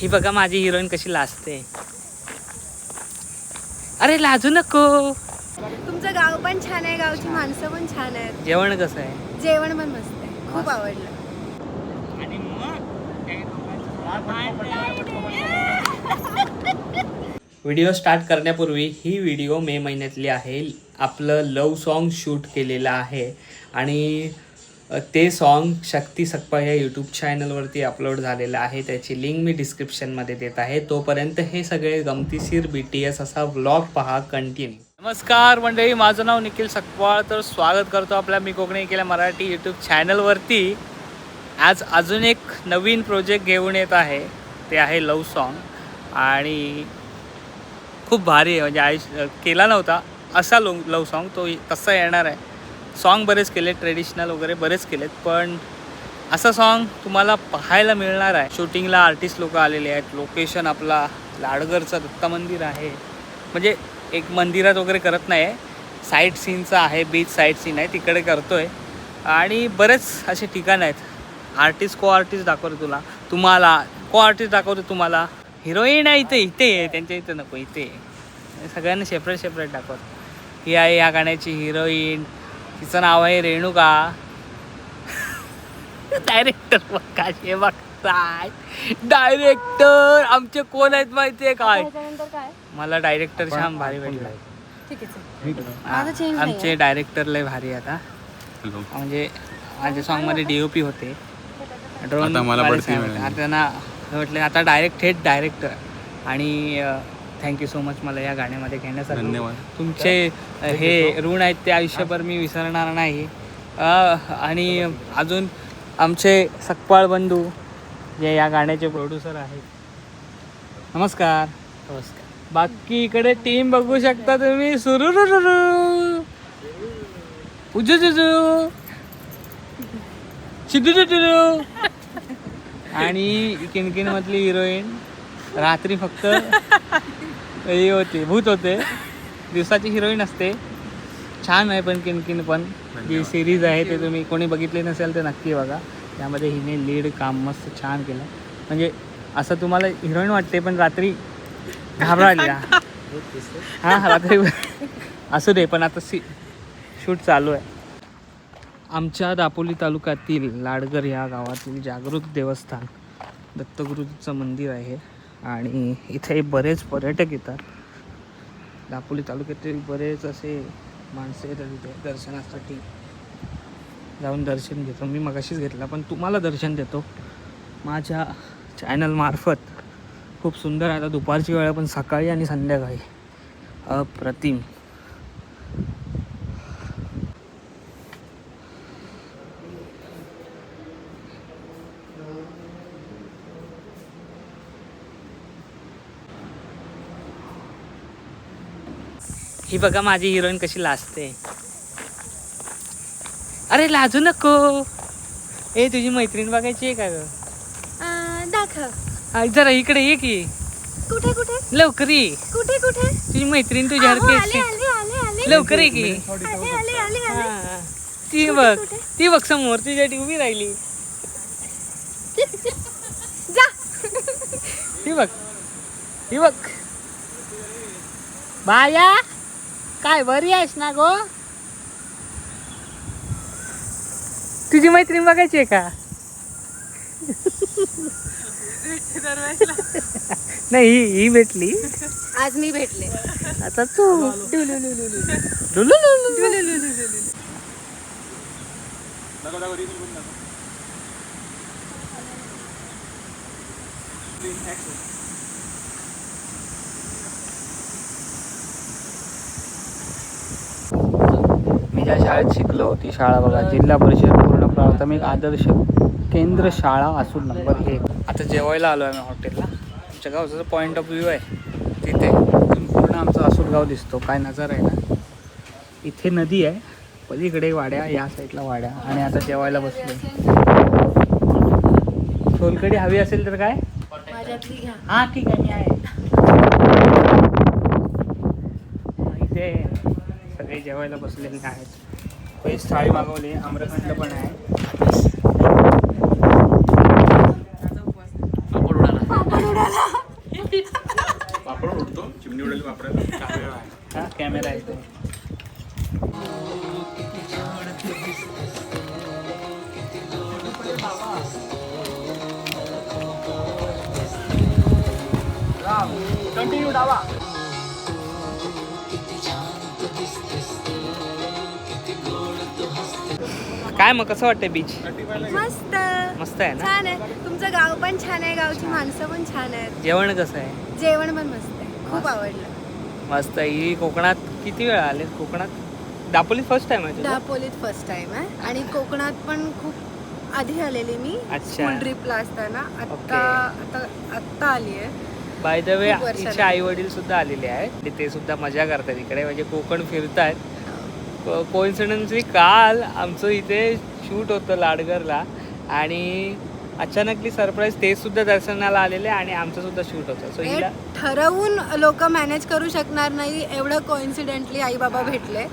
ही बघा माझी हिरोईन कशी लाजते. अरे लाजू नको. तुमचं गाव पण छान आहे, गावची माणसं पण छान आहेत. जेवण कसं आहे? जेवण पण मस्त आहे, खूप आवडलं. व्हिडिओ स्टार्ट करण्यापूर्वी ही व्हिडिओ मे महिन्यातली आहे. आपलं लव सॉन्ग शूट केलेलं आहे आणि ते सॉन्ग शक्ती सकपाळ या यूट्यूब चॅनलवरती अपलोड झालेलं आहे. त्याची लिंक मी डिस्क्रिप्शनमध्ये देत आहे. तोपर्यंत हे सगळे गमतीशीर BTS असा व्लॉग पहा कंटिन्यू. नमस्कार मंडळी, माझं नाव निखिल सकपाळ. तर स्वागत करतो आपल्या मी कोकणी केल्या मराठी यूट्यूब चॅनलवरती. आज अजून एक नवीन प्रोजेक्ट घेऊन येत आहे, ते आहे लव सॉन्ग. आणि खूप भारी आहे, म्हणजे केला नव्हता असा लव सॉन्ग, तो तसा येणार आहे. सॉन्ग बरेच केलेत, ट्रेडिशनल वगैरे बरेच केलेत, पण असा सॉन्ग तुम्हाला पाहायला मिळणार आहे. शूटिंगला आर्टिस्ट लोक आलेले आहेत. लोकेशन आपला लाडगरचं दत्त मंदिर आहे, म्हणजे एक मंदिरात वगैरे करत नाही आहे, साईट सीनचं आहे, बीच साईट सीन आहे, तिकडे करतो आहे. आणि बरेच असे ठिकाण आहेत. को आर्टिस्ट दाखवतो तुम्हाला को आर्टिस्ट दाखवतो तुम्हाला. हिरोईन आहे इथे त्यांच्या इथं नको, इथे सगळ्यांना सेपरेट दाखवतो. ही आहे या गाण्याची हिरोईन, तिचं नाव आहे रेणुका. डायरेक्टर बघताय, डायरेक्टर आमचे कोण आहेत माहिती आहे काय? मला डायरेक्टर छान भारी भेटला. आमचे डायरेक्टर लय भारी आता, म्हणजे माझ्या सॉन्गमध्ये DOP होते, ड्रोन आता ना म्हटलं आता डायरेक्ट हेड डायरेक्टर. आणि थँक्यू सो मच मला या गाण्यामध्ये घेण्यासाठी. धन्यवाद. तुमचे हे ऋण आहेत ते आयुष्यभर मी विसरणार नाही. आणि अजून आमचे सकपाळ बंधू जे या गाण्याचे प्रोड्युसर आहेत. नमस्कार. नमस्कार. बाकी इकडे टीम बघू शकता तुम्ही. सुरुरुरुरु उजुजुजु शिदुजुजु. आणि किनकिन मधली हिरोईन रात्री फक्त हे होते, भूत होते, दिवसाची हिरोईन असते. छान आहे पण किनकिन पण. जी सिरीज आहे ते तुम्ही कोणी बघितली नसेल तर नक्की बघा. त्यामध्ये हिने लीड काम मस्त छान केलं. म्हणजे असं तुम्हाला हिरोईन वाटते पण रात्री घाबराली. हां रात्री असू दे, पण आता शूट चालू आहे. आमच्या दापोली तालुक्यातील लाडगर ह्या गावातील जागृत देवस्थान दत्तगुरूचं मंदिर आहे. आणि इथे बरेच पर्यटक येतात. दापोली तालुक्यातील बरेच असे माणसं येतात तिथे दर्शनासाठी. जाऊन दर्शन घेतो मी, मगाशीच घेतला, पण तुम्हाला दर्शन देतो माझ्या चॅनलमार्फत. खूप सुंदर आहे. आता दुपारची वेळ पण सकाळी आणि संध्याकाळी अप्रतिम. ही बघा माझी हिरोईन कशी लाजते. अरे लाजू नको. ए तुझी मैत्रीण बघायची आहे का ग? दाखव जरा इकडे ये की. कुठे कुठे? लवकर ये. कुठे कुठे? तुझी मैत्रीण तुझ्या लवकर ये की. ती बघ समोर तुझ्यासाठी उभी राहिली. जा. ही बघ बाया, काय बरी आहेस ना गो? तुझी मैत्रीण बघायची आहे का? नाही ही भेटली, आज मी भेटले. आता तू. मी ज्या शाळेत शिकलो ती शाळा बघा, जिल्हा परिषद पूर्ण प्राथमिक आदर्श केंद्र शाळा असून नंबर 1. आता जेवायला आलो आहे मी हॉटेलला. आमच्या गावचा पॉईंट ऑफ व्ह्यू आहे तिथे, पूर्ण आमचं असूर गाव दिसतो. काय नजारा आहे ना. इथे नदी आहे, पलीकडे वाड्या, या साईडला वाड्या. आणि आता जेवायला बसलो. सोलकढी हवी असेल तर काय? हां ठीक आहे, मी आहे. इथे सगळे जेवायला बसलेले आहेत. पैस थाळी मागवली, आम्रखंड पण आहे. पापड उडाला. पापड उडतो, चिमणी उडाली पापडाला. हा कॅमेरा आहे तो. कंटिन्यू डावा. काय मग कसं वाटतंय बीच? मस्त मस्त आहे ना. छान आहे. तुमचं गाव पण छान आहे, गावची माणसं पण छान आहेत, जेवण कसं आहे? जेवण पण मस्त आहे, खूप आवडलं. मस्त. ही कोकणात किती वेळा आले? कोकणात दापोली फर्स्ट टाइम आहे तुझं? दापोलीत फर्स्ट टाइम आहे आणि कोकणात पण खूप आधी आलेली मी अच्छा. स्कूल ट्रिपला असताना. आत्ता आली आहे. बाय द वे खूप वर्षांनी. तिचे आई वडील सुद्धा आलेले आहेत आणि ते सुद्धा मजा करतात इकडे, म्हणजे कोकण फिरतायत. कोइन्सिडन्सली काल आमचं इथे शूट होतं लाडगरला आणि अचानकली सरप्राईज ते सुद्धा दर्शनाला आलेले आणि आमचं सुद्धा शूट होतं. सो हे हिला ठरवून लोक मॅनेज करू शकणार नाही एवढं कोइन्सिडेंटली आई बाबा भेटले,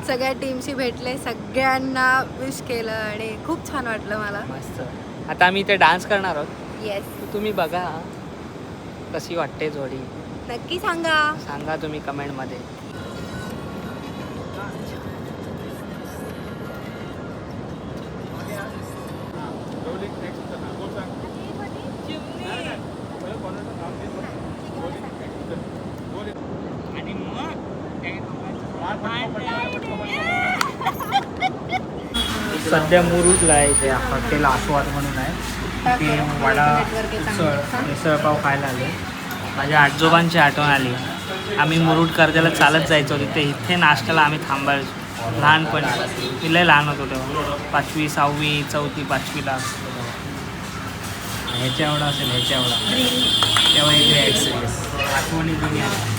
सगळ्या टीमशी भेटले, सगळ्यांना विश केलं आणि खूप छान वाटलं मला. मस्त. आता आम्ही इथे डान्स करणार आहोत. येस, तुम्ही बघा कशी वाटते जोडी, नक्की सांगा. सांगा तुम्ही कमेंटमध्ये. सध्या मुरुडला आहे इथे हॉटेल आस्वाद म्हणून आहे. ते वडा मिसळपाव खायला आले. माझ्या आजोबांची आठवण आली. आम्ही मुरुड कर्जाला चालत जायचो तिथे. इथे नाश्त्याला आम्ही थांबायचो लहानपणी. मी लय लहान होतो तेव्हा, 5वी 6वी 4थी 5वीला. ह्याच्या एवढा असेल, ह्याच्या एवढा. तेव्हा इथे आठवणी जुनी आहे.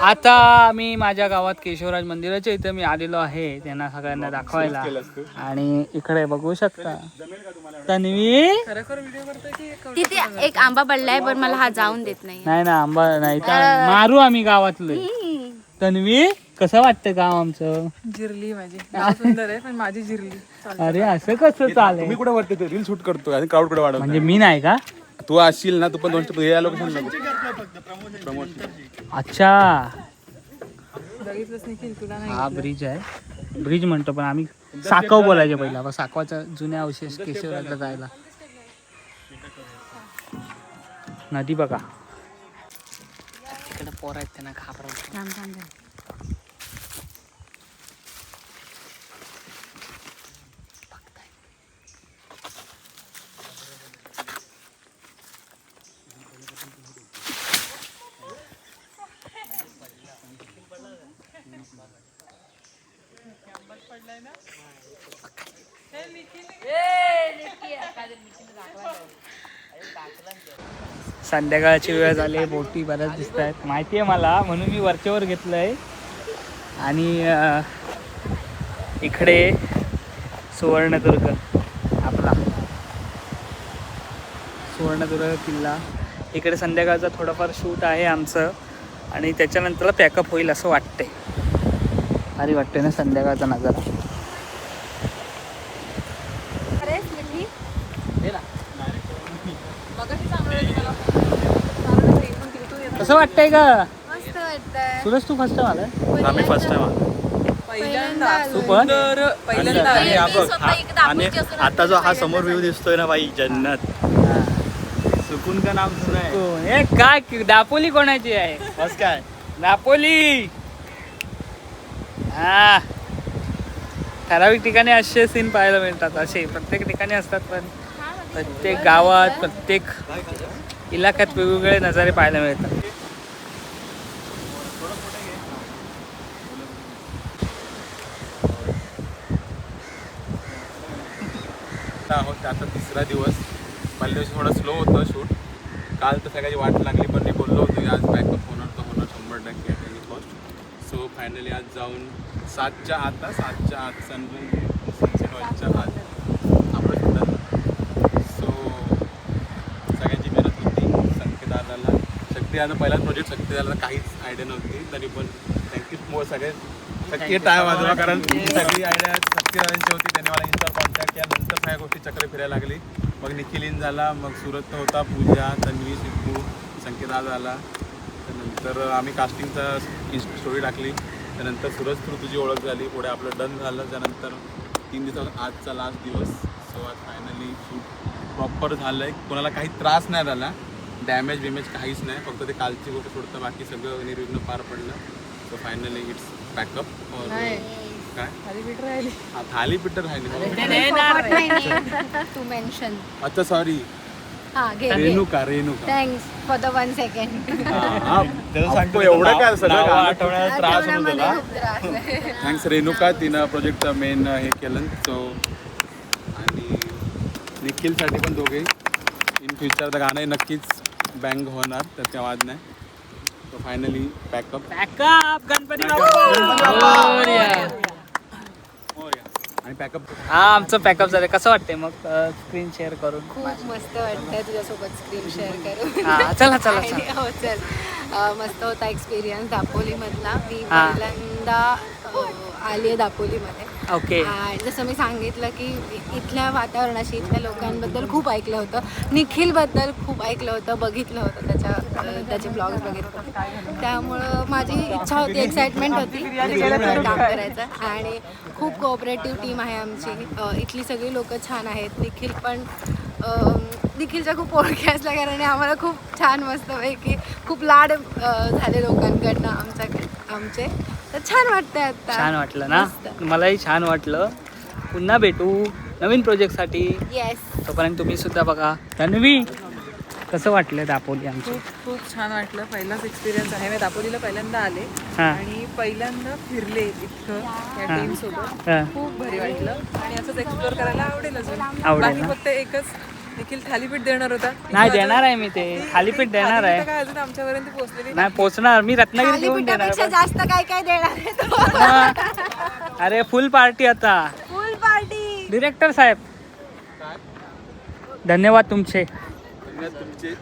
आता मी माझ्या गावात केशवराज मंदिराच्या इथे मी आलेलो आहे त्यांना सगळ्यांना दाखवायला. आणि इकडे बघू शकता तन्वी. तिथे एक आंबा पडलाय पण मला हा जाऊन देत नाही. नाही ना आंबा नाही तर मारू आम्ही गावातले. तन्वी कसं वाटतं गाव आमचं? जिरली माझी. गाव सुंदर आहे पण माझी जिरली. अरे असं कसं चालेल? तुम्ही कुठे वाटते रील शूट करतो आणि क्राऊड कुठे वाढवतो? म्हणजे मी नाही का? तू असशील ना, तू पण 2 स्टेप या लोकेशन प्रमोट. अच्छा बघितलंच निखिल तुला नाही. हा ब्रिज आहे. ब्रिज म्हणतो पण आम्ही साकव बोलायचे पहिला. बा साकवाचा जुन्या अवशेष केशवराजला जायला. नदी बघा. तिकडे पोर आहेत त्यांना घाबरवतो. संध्याकाळची वेळ झाली. बोटी बऱ्याच दिसत आहेत माहिती आहे मला, म्हणून मी वरच्यावर घेतलं आहे. आणि इकडे सुवर्णदुर्ग, आपला सुवर्णदुर्ग किल्ला. इकडे संध्याकाळचं थोडंफार शूट आहे आमचं आणि त्याच्यानंतरला पॅकअप होईल असं वाटतंय. भारी वाटते ना संध्याकाळचा नजारा. कसं वाटतंय का? मस्त वाटतंय. सुरज तू फर्स्ट टाइम आलाय? आम्ही फर्स्ट टाइम पहिल्यांदा तू पण? पहिल्यांदा आणि आली. हा बघ, आणि आता जो हा समोर व्ह्यू दिसतोय ना भाई, जन्नत. सुकून का नाम सुना है. कोण? हे काय दापोली कोणाची आहे? बस काय दापोली. हा ठराविक ठिकाणी असे सीन पाहायला मिळतात. असे प्रत्येक ठिकाणी असतात पण प्रत्येक गावात प्रत्येक इलाक्यात वेगवेगळे नजारे पाहायला मिळतात. आहोत त्याचा 3रा दिवस. पहिल्या दिवशी थोडं स्लो होतं शूट. काल तर सगळ्याची वाट लागली पण मी बोललो होतो की आज बॅकअप होणार तर होणार 100% एनी कॉस्ट. सो फायनली आज जाऊन 7च्या आत सनसेट व्हायच्या आत आपलं शूट. सो सगळ्यांची मेहनत होती. शक्तिदादा पहिलाच प्रोजेक्ट, शक्तिदादाला काहीच आयडिया नव्हती तरी पण थँक्यू सगळे शक्ती टाय वाजवा, कारण सगळी आयडिया शक्तिदादांची होती. त्यांनी मला इन्स्टावर कॉन्टॅक्ट केला. नंतर सगळ्या गोष्टी चक्र फिरायला लागली. मग निखिल इन झाला, मग सुरत होता, पूजा, तन्वी, सिद्धू, राज आला. त्यानंतर आम्ही कास्टिंगचा स्टोरी टाकली. त्यानंतर सूरज थ्रू तुझी ओळख झाली. पुढे आपलं डन झालं. त्यानंतर 3 दिवसात आजचा लास्ट दिवस. सो आज फायनली शूट प्रॉपर झालं आहे. कोणाला काही त्रास नाही झाला, डॅमेज काहीच नाही. फक्त ते कालची गोष्ट सोडतं बाकी सगळं निर्विघ्न पार पडलं. So finally it's pack up. काय थालीपीठ राहिली. थालीपीठ राहिली. To mention. अच्छा सॉरी. हा घे. Renuka. Thanks for the 1 second. एवढं काय सगळं आठवण्यामध्ये खूप त्रास आहे. थँक्स रेणुका. तिनं प्रोजेक्टचं मेन हे केलं. सो आणि निखिलसाठी पण दोघे इन फ्युचर तर गाणं नक्कीच बँग होणार, त्यात काय वाद नाही. So finally pack up. गणपती आणि पॅकअप हा आमचं पॅकअप झालं. कसं वाटतंय मग स्क्रीन शेअर करून? खूप मस्त वाटतं तुझ्यासोबत स्क्रीन शेअर करून. हा चला चला आणि हो चल. मस्त होता एक्सपिरियन्स दापोलीमधला. मी हा. पहिल्यांदा आली आहे दापोलीमध्ये. ओके. आणि जसं मी सांगितलं की इथल्या वातावरणाशी, इथल्या लोकांबद्दल खूप ऐकलं होतं. निखिलबद्दल खूप ऐकलं होतं, बघितलं होतं त्याचे ब्लॉग्स बघितले होते. त्यामुळं माझी इच्छा होती, एक्साइटमेंट होती त्याच्याबरोबर काम करायचं. आणि खूप कोऑपरेटिव्ह टीम आहे आमची. इथली सगळी लोकं छान आहेत. निखिलच्या खूप ओळखी असल्या कारणाने आम्हाला खूप छान मस्तपैकी खूप लाड झाले लोकांकडनं आमचे. तर छान वाटतंय आता. छान वाटलं ना? मस्त. मलाही छान वाटलं. पुन्हा भेटू नवीन प्रोजेक्टसाठी. येस. तोपर्यंत तुम्ही सुद्धा बघा. तन्वी, कसं वाटलं दापोली आमची? खूप छान वाटलं. पहिलाच एक्सपिरियन्स आहे. मी दापोलीला पहिल्यांदा आले हा. आणि पहिल्यांदा फिरले इतकं या हा. टीम सोबत. हा. खूप भारी वाटलं आणि असंच एक्सप्लोर करायला आवडेल अजून. आवडेल बाकी ना? फक्त एकच निखिल थालीपीठ देणार होता. नाही देणार आहे मी ते. थालीपीठ देणार आहे. काय अजून आमच्यापर्यंत पोहोचलेली नाही पोचणार. मी रत्नागिरी देऊन देणार. थालीपीठापेक्षा जास्त काय काय देणार आहे तो. हा. अरे फुल पार्टी आता. फुल पार्टी. डिरेक्टर साहेब धन्यवाद तुमचे.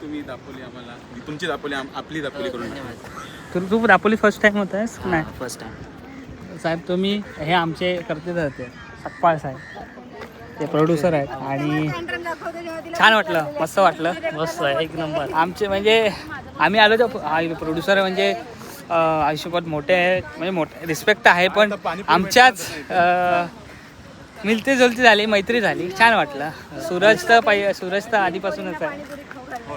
तुम्ही दापोली आम्हाला, तुमची दापोली आपली दापोली करून टाका. तू दापोली फर्स्ट टाइम होत आहेस? नाही फर्स्ट टाइम. साहेब तुम्ही हे आमचे करते होते सकपाळ साहेब, ते प्रोड्युसर आहेत. आणि छान वाटलं, मस्त वाटलं. मस्त आहे, एक नंबर. आमचे म्हणजे आम्ही आलो तर प्रोड्युसर म्हणजे आयुष्यभर मोठे आहेत, म्हणजे मोठे रिस्पेक्ट आहे, पण आमच्याच मिळते जुलती झाली, मैत्री झाली, छान वाटलं. सूरज तर आधीपासूनच आहे.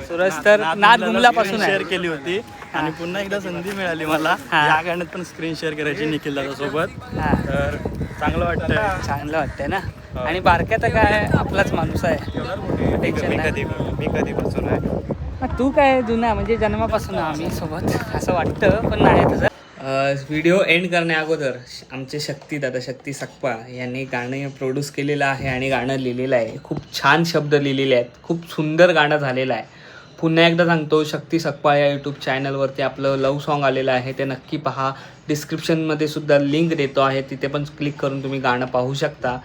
सूरज तर नाद गुमलापासून शेअर आहे. केली होती आणि पुन्हा एकदा संधी मिळाली मला या गाण्यात पण स्क्रीन शेअर करायची निखिल दादा सोबत. हा. तर चांगलं वाटतंय. चांगलं वाटतंय ना. आणि बारक्या तर काय आपलाच माणूस आहे, टेन्शन नाही. मी कधीपासून आहे. तू काय जुना म्हणजे जन्मापासून आम्ही सोबत असं वाटतं, पण नाही तसं. व्हिडिओ एंड करण्या अगोदर आमचे शक्ती सकपाळ यांनी गाणं प्रोड्यूस केलेलं आहे आणि गाणं लिहिलेलं आहे. खूप छान शब्द लिहिलेले आहेत, खूप सुंदर गाणं झालेलं आहे. पुन्हा एकदा सांगतो, शक्ती सकपाळ या यूट्यूब चॅनलवरती आपलं लव सॉन्ग आलेलं आहे, ते नक्की पहा. डिस्क्रिप्शनमध्ये सुद्धा लिंक देतो आहे, तिथे पण क्लिक करून तुम्ही गाणं पाहू शकता.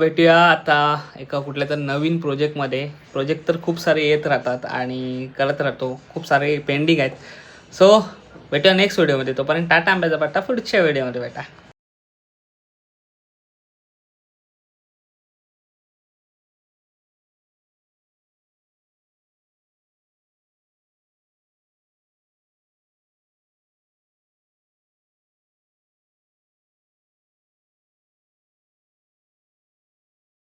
भेटूया आता एका कुठल्या तर नवीन प्रोजेक्टमध्ये. प्रोजेक्ट तर खूप सारे येत राहतात आणि करत राहतो, खूप सारे पेंडिंग आहेत. सो भेटूया नेक्स्ट व्हिडिओमध्ये. तोपर्यंत टाटा, आंब्याचा पट्टा. पुढच्या व्हिडिओमध्ये भेटा.